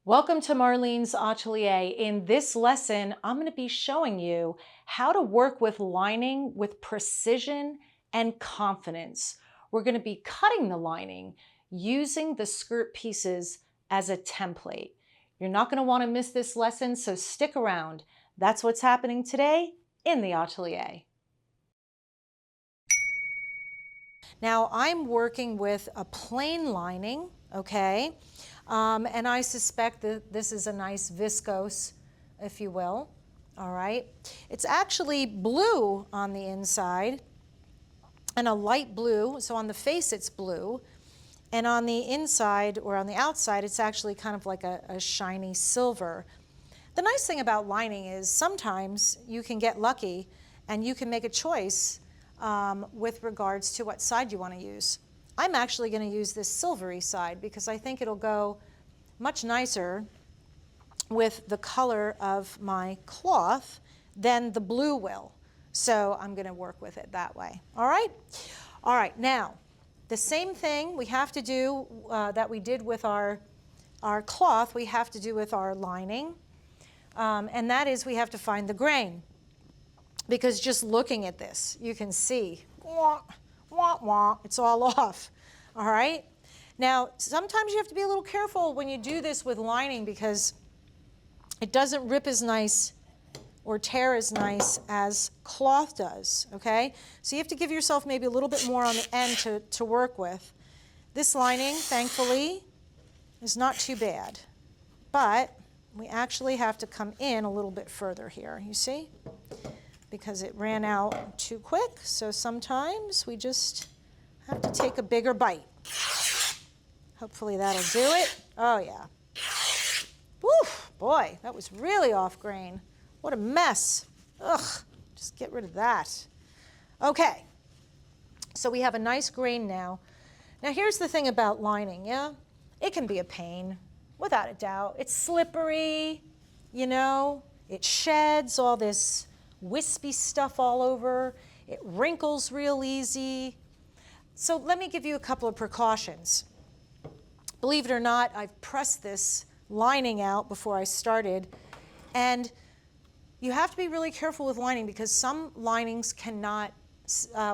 Welcome to Marlene's Atelier. In this lesson, I'm going to be showing you how to work with lining with precision and confidence. We're going to be cutting the lining using the skirt pieces as a template. You're not going to want to miss this lesson, so stick around. That's what's happening today in the Atelier. Now I'm working with a plain lining, okay? And I suspect that this is a nice viscose, if you will, all right? It's actually blue on the inside and a light blue, so on the face it's blue, and on the inside or on the outside it's actually kind of like a shiny silver. The nice thing about lining is sometimes you can get lucky and you can make a choice with regards to what side you want to use. I'm actually going to use this silvery side because I think it'll go much nicer with the color of my cloth than the blue will. So I'm going to work with it that way. All right? All right, now the same thing we have to do that we did with our cloth, we have to do with our lining. And that is we have to find the grain. Because just looking at this, you can see, wah, wah, wah, it's all off, all right? Now, sometimes you have to be a little careful when you do this with lining because it doesn't rip as nice or tear as nice as cloth does, okay? So you have to give yourself maybe a little bit more on the end to work with. This lining, thankfully, is not too bad, but we actually have to come in a little bit further here, you see? Because it ran out too quick, so sometimes we just have to take a bigger bite. Hopefully that'll do it. Oh yeah. Woof, boy, that was really off grain. What a mess. Ugh, just get rid of that. Okay, so we have a nice grain now. Now here's the thing about lining, yeah? It can be a pain, without a doubt. It's slippery, you know, it sheds all this wispy stuff all over. It wrinkles real easy. So let me give you a couple of precautions. Believe it or not, I've pressed this lining out before I started, and you have to be really careful with lining because some linings cannot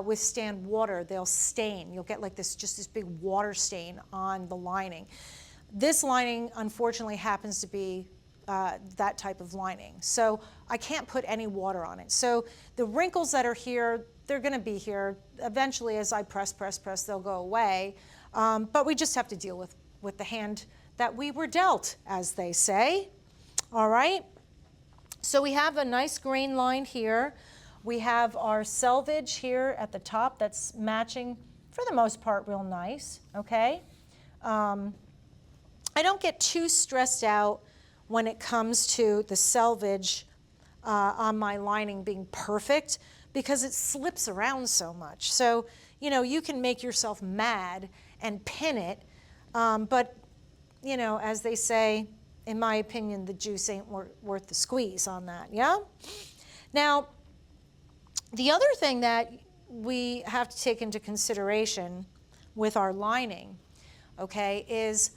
withstand water. They'll stain. You'll get like this, just this big water stain on the lining. This lining, unfortunately, happens to be that type of lining. So I can't put any water on it. So the wrinkles that are here, they're going to be here. Eventually, as I press, they'll go away. But we just have to deal with the hand that we were dealt, as they say. All right? So we have a nice grain line here. We have our selvage here at the top that's matching, for the most part, real nice. Okay? I don't get too stressed out when it comes to the selvage on my lining being perfect because it slips around so much. So, you know, you can make yourself mad and pin it, but, you know, as they say, in my opinion, the juice ain't worth the squeeze on that, yeah? Now, the other thing that we have to take into consideration with our lining, okay, is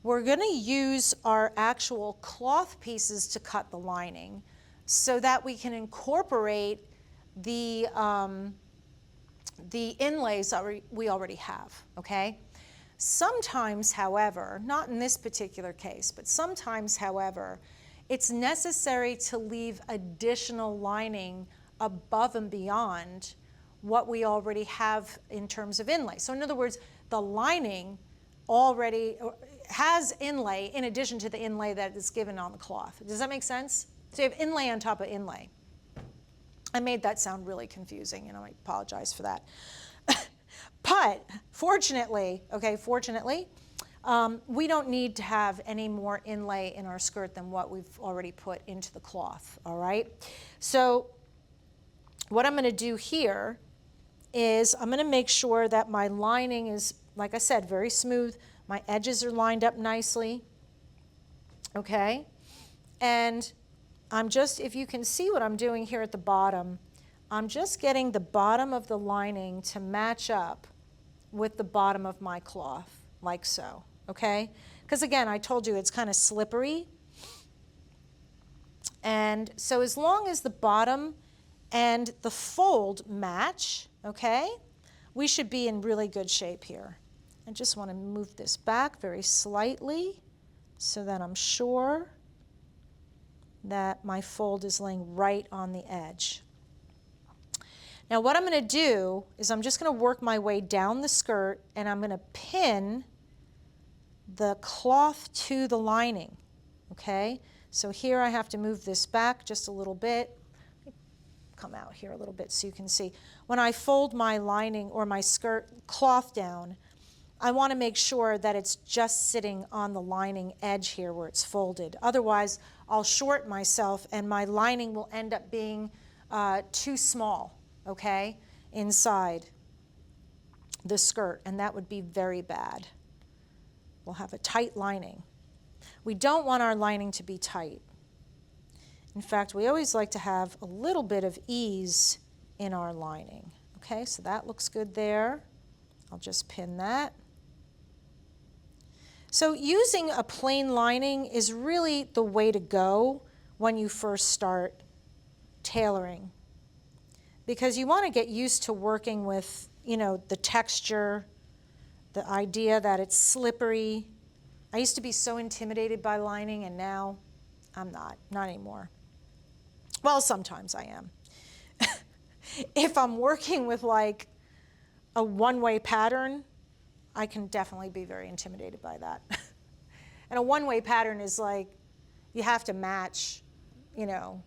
we're going to use our actual cloth pieces to cut the lining so that we can incorporate the inlays that we already have, okay? Sometimes, however, not in this particular case, but sometimes, however, it's necessary to leave additional lining above and beyond what we already have in terms of inlay. So in other words, the lining already has inlay in addition to the inlay that is given on the cloth. Does that make sense? So you have inlay on top of inlay. I made that sound really confusing, and I apologize for that. But fortunately, okay, we don't need to have any more inlay in our skirt than what we've already put into the cloth, all right? So what I'm going to do here is I'm going to make sure that my lining is, like I said, very smooth. My edges are lined up nicely, okay? And I'm just, if you can see what I'm doing here at the bottom, I'm just getting the bottom of the lining to match up with the bottom of my cloth, like so, okay? because again, I told you it's kind of slippery. And so as long as the bottom and the fold match, okay, we should be in really good shape here. I just want to move this back very slightly so that I'm sure that my fold is laying right on the edge. Now what I'm going to do is I'm just going to work my way down the skirt, and I'm going to pin the cloth to the lining, okay? So here I have to move this back just a little bit. Come out here a little bit so you can see. When I fold my lining or my skirt cloth down, I want to make sure that it's just sitting on the lining edge here where it's folded. Otherwise, I'll short myself and my lining will end up being too small, okay, inside the skirt, and that would be very bad. We'll have a tight lining. We don't want our lining to be tight. In fact, we always like to have a little bit of ease in our lining. Okay, so that looks good there. I'll just pin that. So using a plain lining is really the way to go when you first start tailoring, because you want to get used to working with, you know, the texture, the idea that it's slippery. I used to be so intimidated by lining, and now I'm not anymore. Well, sometimes I am. If I'm working with like a one-way pattern, I can definitely be very intimidated by that. And a one-way pattern is like, you have to match, you know,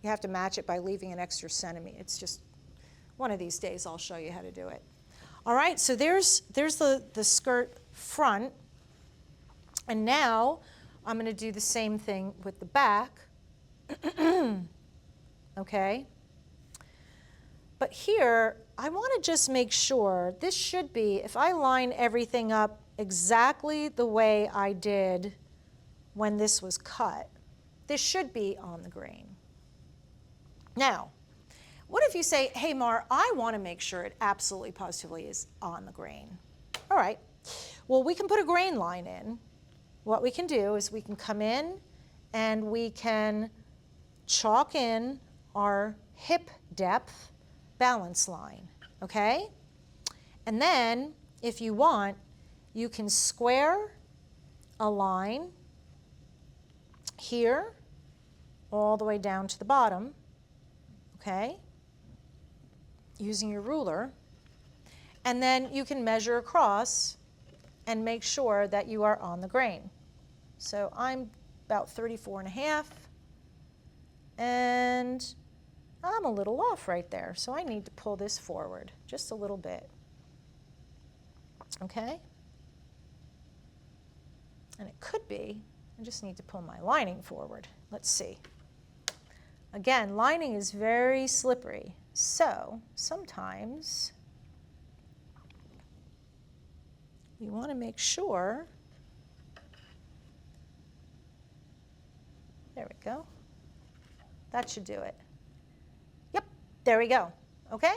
you have to match it by leaving an extra centimeter. It's just, one of these days I'll show you how to do it. All right, so there's the skirt front. And now I'm going to do the same thing with the back. Okay? But here, I want to just make sure, this should be, if I line everything up exactly the way I did when this was cut, this should be on the grain. Now, what if you say, hey Mar, I want to make sure it absolutely positively is on the grain? All right, well, we can put a grain line in. What we can do is we can come in and we can chalk in our hip depth balance line, okay? And then, if you want, you can square a line here all the way down to the bottom, okay, using your ruler. And then you can measure across and make sure that you are on the grain. So I'm about 34.5, and I'm a little off right there, so I need to pull this forward just a little bit, okay? And it could be, I just need to pull my lining forward. Let's see. Again, lining is very slippery, so sometimes we want to make sure, there we go, that should do it. Yep, there we go, okay?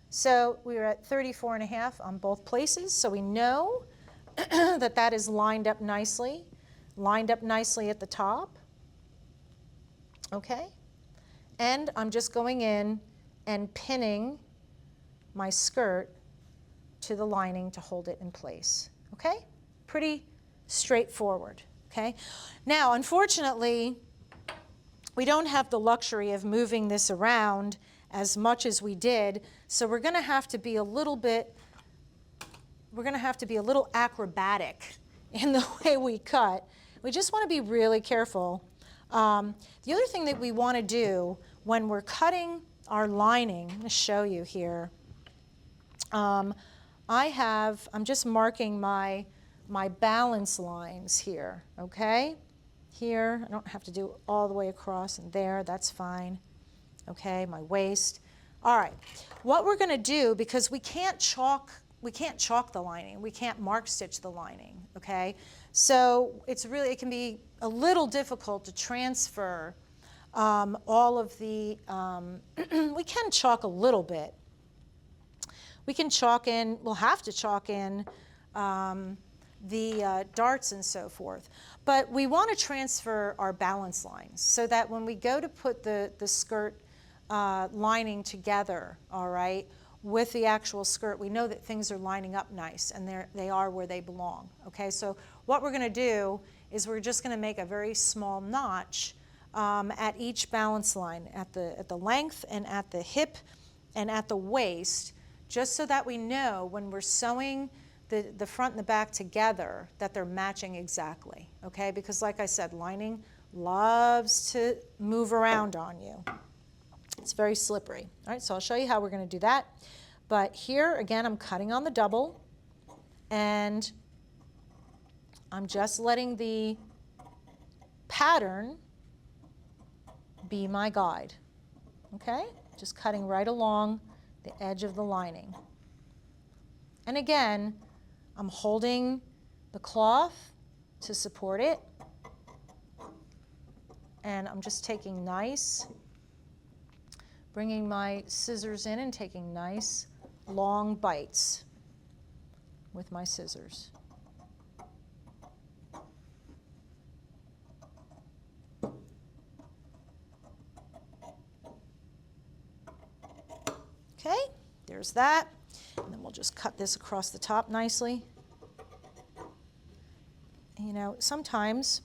So we were at 34.5 on both places, so we know that that is lined up nicely at the top, okay? And I'm just going in and pinning my skirt to the lining to hold it in place, okay? Pretty straightforward, okay? Now, unfortunately, we don't have the luxury of moving this around as much as we did, so we're gonna have to be a little acrobatic in the way we cut. We just wanna be really careful. The other thing that we wanna do when we're cutting our lining, I'm gonna show you here. I'm just marking my balance lines here, okay? Here, I don't have to do all the way across, and there, that's fine. Okay, my waist. All right, what we're gonna do, because we can't chalk the lining, we can't mark stitch the lining, okay? So it can be a little difficult to transfer all of the, we can chalk a little bit. We can chalk in, we'll have to chalk in the darts and so forth. But we want to transfer our balance lines so that when we go to put the skirt lining together, all right, with the actual skirt, we know that things are lining up nice and they are where they belong. Okay, so what we're going to do is we're just going to make a very small notch at each balance line, at the length and at the hip and at the waist, just so that we know when we're sewing the front and the back together that they're matching exactly. Okay, because like I said, lining loves to move around on you. It's very slippery. All right, so I'll show you how we're going to do that. But here, again, I'm cutting on the double, and I'm just letting the pattern be my guide. Okay, just cutting right along the edge of the lining. And again, I'm holding the cloth to support it, and I'm just taking bringing my scissors in and taking nice long bites with my scissors. Okay, there's that. And then we'll just cut this across the top nicely. You know, sometimes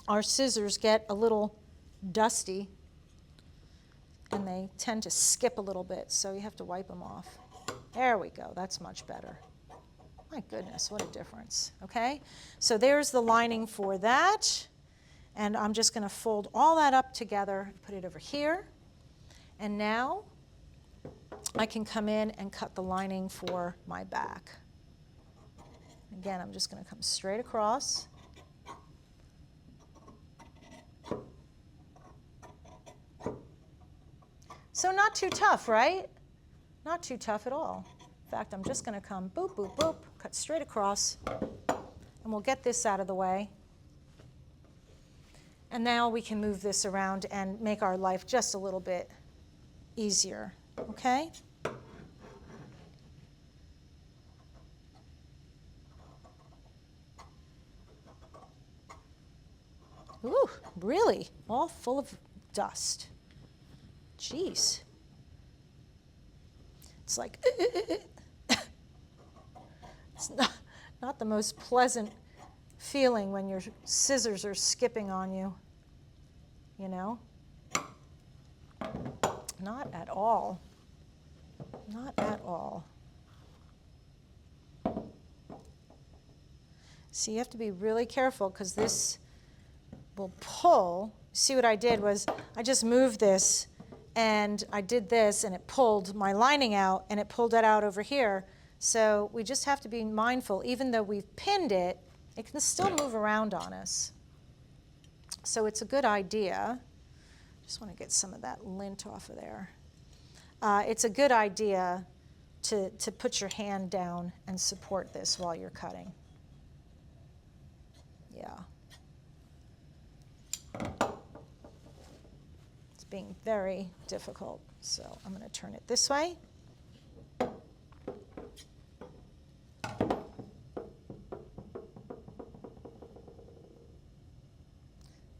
our scissors get a little dusty and they tend to skip a little bit, so you have to wipe them off. There we go, that's much better. My goodness, what a difference, okay? So there's the lining for that, and I'm just gonna fold all that up together, put it over here, and now I can come in and cut the lining for my back. Again, I'm just gonna come straight across. So not too tough, right? Not too tough at all. In fact, I'm just going to come boop, boop, boop, cut straight across, and we'll get this out of the way. And now we can move this around and make our life just a little bit easier, okay? Ooh, really? All full of dust. Jeez. It's like, it's not the most pleasant feeling when your scissors are skipping on you, you know? Not at all. Not at all. So you have to be really careful because this will pull. See what I did was I just moved this and I did this and it pulled my lining out and it pulled it out over here. So we just have to be mindful, even though we've pinned it, it can still move around on us. So it's a good idea. Just want to get some of that lint off of there. It's a good idea to put your hand down and support this while you're cutting. Yeah. It's being very difficult. So I'm going to turn it this way.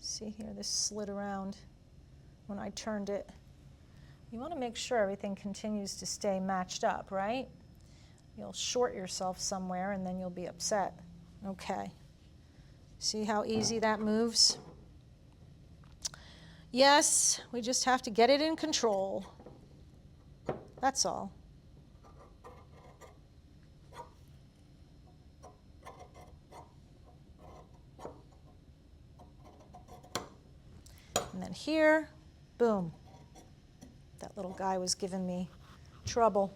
See here, this slid around when I turned it. You want to make sure everything continues to stay matched up, right? You'll short yourself somewhere and then you'll be upset. Okay. See how easy that moves? Yes, we just have to get it in control. That's all. And then here, boom. That little guy was giving me trouble.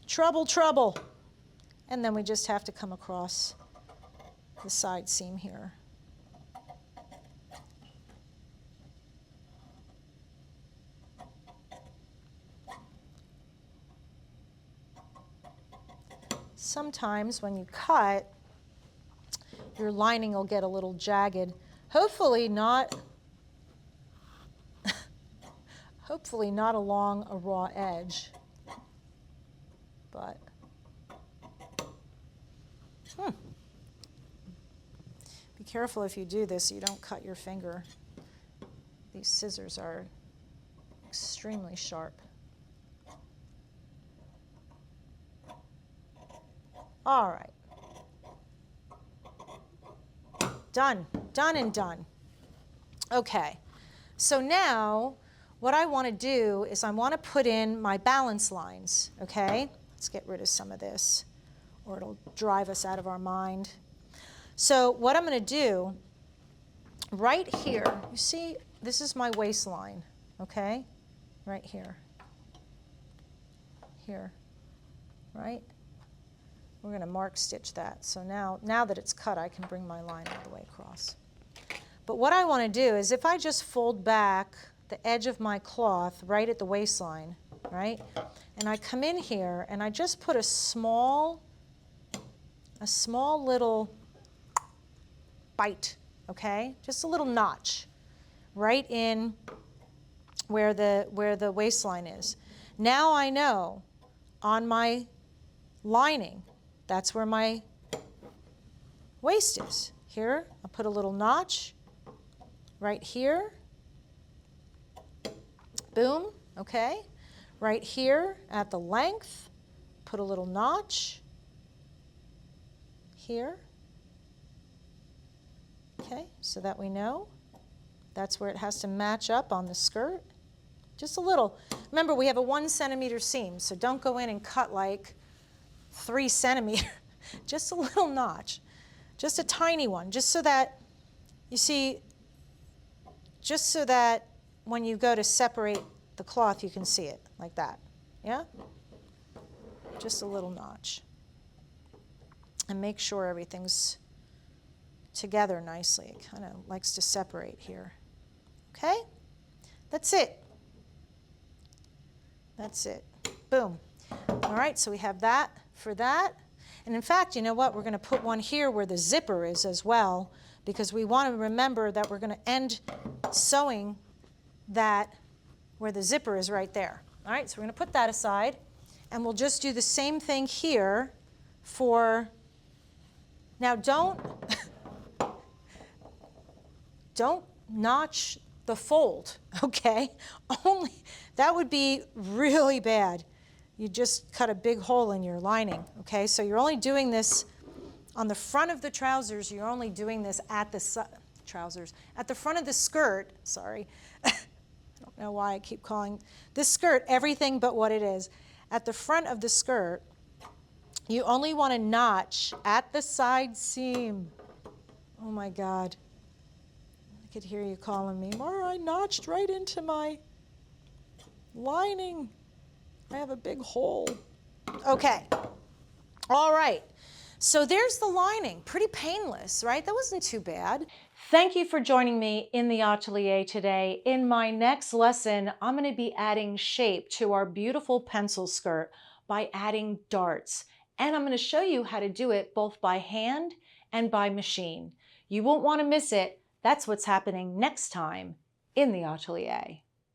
Trouble, trouble. And then we just have to come across the side seam here. Sometimes when you cut, your lining will get a little jagged. Hopefully not along a raw edge, but Be careful if you do this so you don't cut your finger. These scissors are extremely sharp. All right. Done, done and done. Okay, so now what I want to do is I want to put in my balance lines, okay? Let's get rid of some of this or it'll drive us out of our mind. So what I'm going to do, right here, you see, this is my waistline, okay? Right here. Here, right? We're going to mark stitch that. So now that it's cut, I can bring my line all the way across. But what I want to do is if I just fold back the edge of my cloth right at the waistline, right? And I come in here and I just put a small little bite, okay? Just a little notch right in where the waistline is. Now I know on my lining, that's where my waist is. Here, I'll put a little notch right here. Boom, okay. Right here at the length, put a little notch here. Okay, so that we know that's where it has to match up on the skirt. Just a little. Remember, we have a 1 centimeter seam, so don't go in and cut like 3 centimeters. Just a little notch, just a tiny one, just so that, you see, just so that when you go to separate the cloth, you can see it like that, yeah? Just a little notch. And make sure everything's together nicely. It kind of likes to separate here, okay? That's it. That's it. Boom. All right, so we have that for that. And in fact, you know what? We're going to put one here where the zipper is as well, because we want to remember that we're going to end sewing that where the zipper is right there. All right, so we're going to put that aside, and we'll just do the same thing here for, now don't notch the fold, okay? Only, that would be really bad. You just cut a big hole in your lining, okay? So you're only doing this on the front of the trousers. You're only doing this at the trousers. At the front of the skirt, sorry. I don't know why I keep calling this skirt everything but what it is. At the front of the skirt, you only want to notch at the side seam. Oh my God. I could hear you calling me, Mara, I notched right into my lining. I have a big hole. Okay. All right. So there's the lining. Pretty painless, right? That wasn't too bad. Thank you for joining me in the atelier today. In my next lesson, I'm going to be adding shape to our beautiful pencil skirt by adding darts. And I'm going to show you how to do it both by hand and by machine. You won't want to miss it. That's what's happening next time in the atelier.